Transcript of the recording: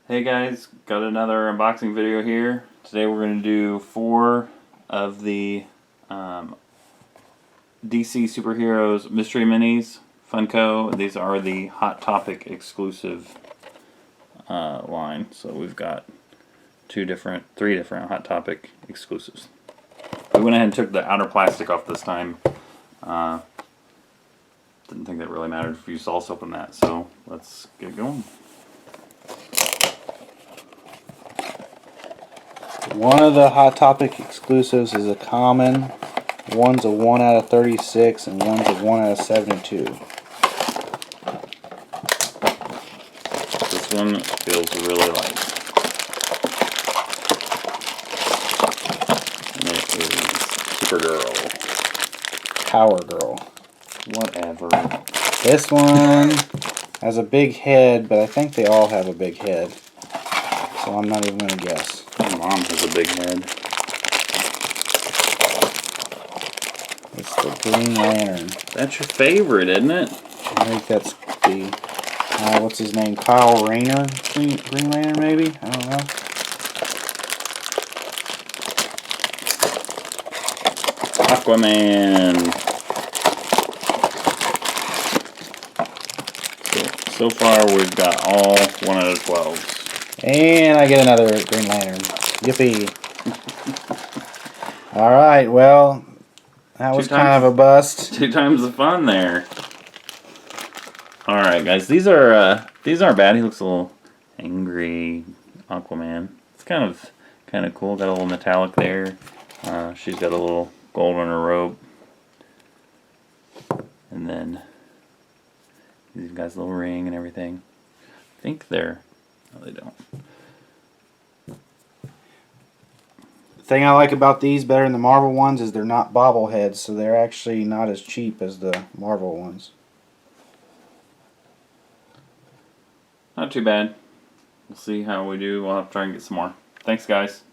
Hey guys, got another unboxing video here. Today we're going to do 4 of the DC Superheroes Mystery Minis, Funko. These are the Hot Topic exclusive line. So we've got 3 different Hot Topic exclusives. We went ahead and took the outer plastic off this time. Didn't think that really mattered if you saw us open that, so let's get going. One of the Hot Topic exclusives is a common. One's a 1 out of 36 and one's a 1 out of 72. This one feels really light. And it is Supergirl. Power Girl. Whatever. This one has a big head, but I think they all have a big head. So I'm not even going to guess. My mom has a big head. It's the Green Lantern. That's your favorite, isn't it? I think that's the, what's his name? Kyle Rayner? Green Lantern, maybe? I don't know. Aquaman. So far we've got all 1 out of 12s. And I get another Green Lantern. Yippee. Alright, well, that was kind of a bust. 2 times the fun there. Alright guys, these aren't bad. He looks a little angry, Aquaman. It's kind of cool. Got a little metallic there. She's got a little gold on her robe. And then these guys a little ring and everything. I think they're... No, they don't. The thing I like about these better than the Marvel ones is they're not bobbleheads, so they're actually not as cheap as the Marvel ones. Not too bad. We'll see how we do. We'll have to try and get some more. Thanks, guys.